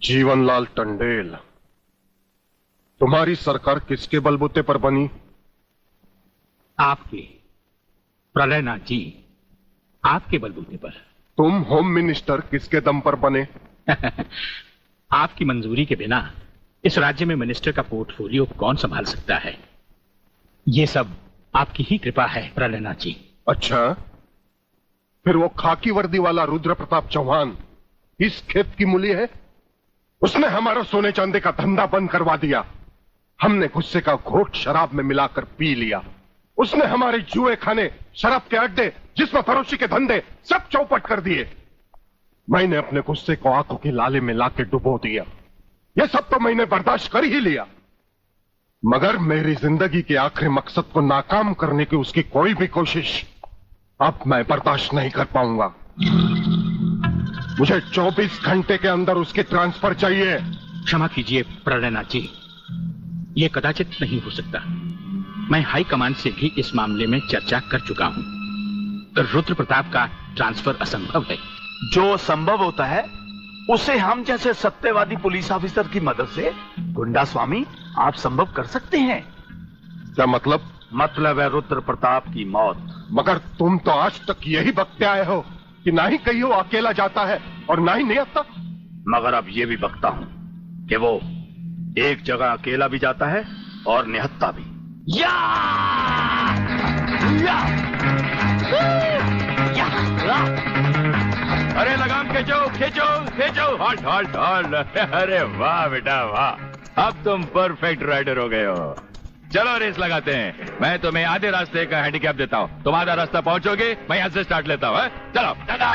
जीवनलाल टंडेल, तुम्हारी सरकार किसके बलबूते पर बनी? आपके, प्रलयनाथ जी, आपके बलबूते पर। तुम होम मिनिस्टर किसके दम पर बने? आपकी मंजूरी के बिना इस राज्य में मिनिस्टर का पोर्टफोलियो कौन संभाल सकता है? ये सब आपकी ही कृपा है प्रलयनाथ जी। अच्छा, फिर वो खाकी वर्दी वाला रुद्र प्रताप चौहान इस खेत की मूली है? उसने हमारा सोने चांदी का धंधा बंद करवा दिया। हमने गुस्से का घोट शराब में मिलाकर पी लिया। उसने हमारे जुए खाने, शराब के अड्डे, जिसमें फरोशी के धंधे सब चौपट कर दिए। मैंने अपने गुस्से को आंखों की लाले में लाके डुबो दिया। यह सब तो मैंने बर्दाश्त कर ही लिया, मगर मेरी जिंदगी के आखिरी मकसद को नाकाम करने की उसकी कोई भी कोशिश अब मैं बर्दाश्त नहीं कर पाऊंगा। मुझे 24 घंटे के अंदर उसकी ट्रांसफर चाहिए। क्षमा कीजिए प्रलयनाथ जी, ये कदाचित नहीं हो सकता। मैं हाई कमांड से भी इस मामले में चर्चा कर चुका हूं। रुद्र प्रताप का ट्रांसफर असंभव है। जो संभव होता है उसे हम जैसे सत्यवादी पुलिस ऑफिसर की मदद से गुंडा स्वामी आप संभव कर सकते हैं। क्या मतलब? मतलब है रुद्र प्रताप की मौत। मगर तुम तो आज तक यही बकते आए हो कि ना ही कहीं वो अकेला जाता है और ना ही निहत्था। मगर अब ये भी बकता हूं कि वो एक जगह अकेला भी जाता है और निहत्था भी। या! या! या! अरे लगाम खींचो खींचो खींचो। Halt halt halt. अरे वाह बेटा वाह, अब तुम परफेक्ट राइडर हो गए हो। चलो रेस लगाते हैं। मैं तुम्हें आधे रास्ते का हैंडीकैप देता हूँ, तुम आधा रास्ता पहुंचोगे, मैं यहां से स्टार्ट लेता हूँ। चलो चलो।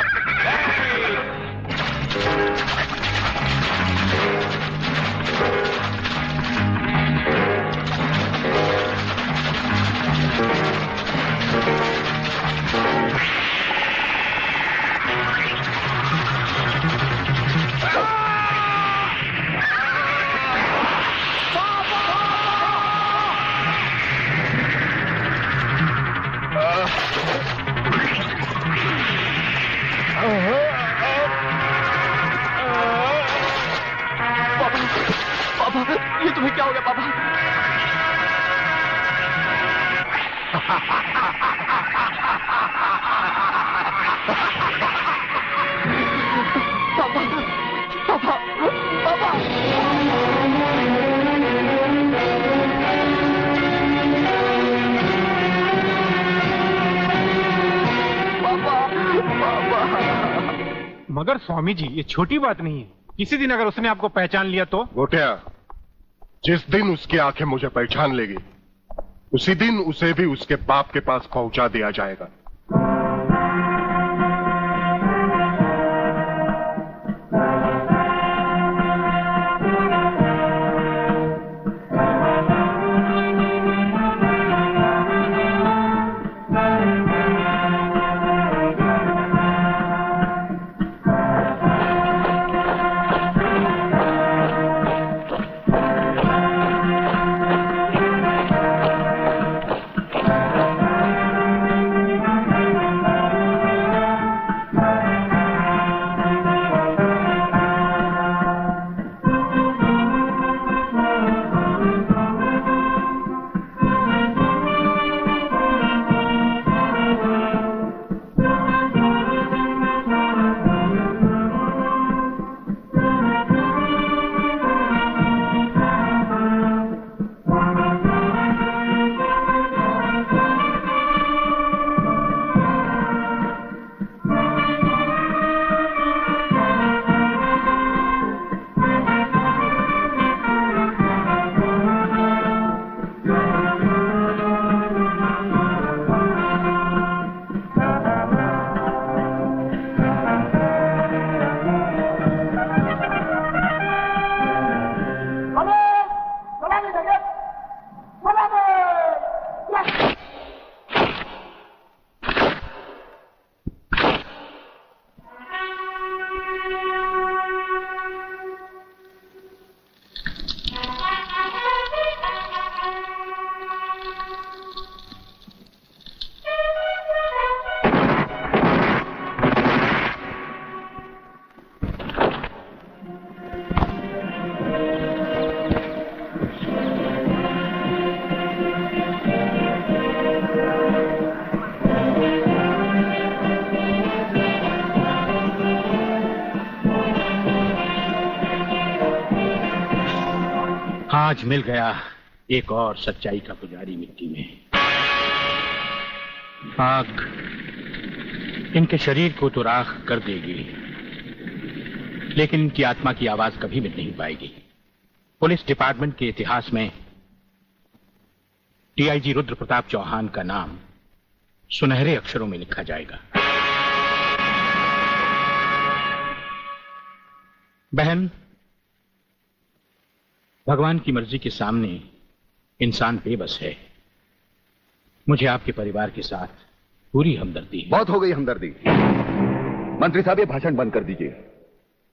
पापा, ये तुम्हें क्या हो गया पापा? पापा, पापा, पापा। मगर स्वामी जी, ये छोटी बात नहीं है। किसी दिन अगर उसने आपको पहचान लिया तो? गोटिया, जिस दिन उसकी आंखें मुझे पहचान लेगी उसी दिन उसे भी उसके बाप के पास पहुंचा दिया जाएगा। आज मिल गया एक और सच्चाई का पुजारी मिट्टी में। आग इनके शरीर को तो राख कर देगी, लेकिन इनकी आत्मा की आवाज कभी मिट नहीं पाएगी। पुलिस डिपार्टमेंट के इतिहास में डीआईजी रुद्र प्रताप चौहान का नाम सुनहरे अक्षरों में लिखा जाएगा। बहन, भगवान की मर्जी के सामने इंसान बेबस है। मुझे आपके परिवार के साथ पूरी हमदर्दी है। बहुत हो गई हमदर्दी। मंत्री साहब, ये भाषण बंद कर दीजिए।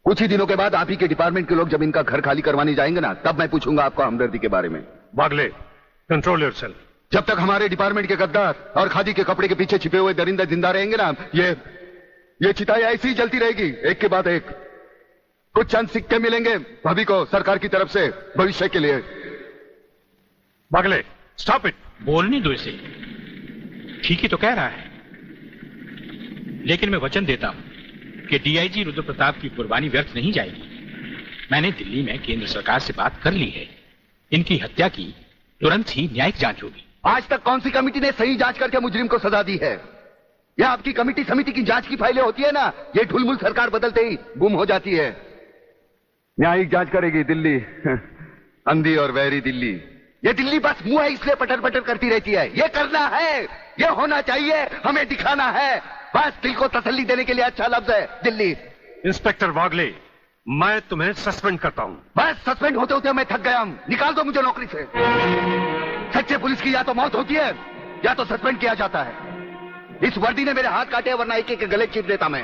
कुछ ही दिनों के बाद आप ही के डिपार्टमेंट के लोग जब इनका घर खाली करवाने जाएंगे ना, तब मैं पूछूंगा आपको हमदर्दी के बारे में। Bagle, control yourself. जब तक हमारे डिपार्टमेंट के गद्दार और खादी के कपड़े के पीछे छिपे हुए दरिंदे जिंदा रहेंगे ना, ये चिताएं ऐसी ही जलती रहेगी, एक के बाद एक। कुछ चंद सिक्के मिलेंगे भाभी को सरकार की तरफ से भविष्य के लिए। Bagle, stop it. बोलने दो इसे, ठीक ही तो कह रहा है। लेकिन मैं वचन देता हूं कि डीआईजी रुद्र प्रताप की कुर्बानी व्यर्थ नहीं जाएगी। मैंने दिल्ली में केंद्र सरकार से बात कर ली है। इनकी हत्या की तुरंत ही न्यायिक जांच होगी। आज तक कौन सी कमेटी ने सही जांच करके मुजरिम को सजा दी है? यह आपकी कमेटी समिति की जांच की फाइलें होती है ना, ये ढुलमुल सरकार बदलते ही गुम हो जाती है। न्यायिक जांच करेगी दिल्ली, अंधी और वैरी दिल्ली। ये दिल्ली बस मुंह है इसलिए पटर पटर करती रहती है। ये करना है, ये होना चाहिए, हमें दिखाना है। बस दिल को तसल्ली देने के लिए अच्छा लफ्ज है दिल्ली। इंस्पेक्टर बागले, मैं तुम्हें सस्पेंड करता हूं। बस सस्पेंड होते होते मैं थक गया हूं। निकाल दो मुझे नौकरी से। सच्चे पुलिस की या तो मौत होती है या तो सस्पेंड किया जाता है। इस वर्दी ने मेरे हाथ काटे, वरना एक एक के गले चीर देता मैं।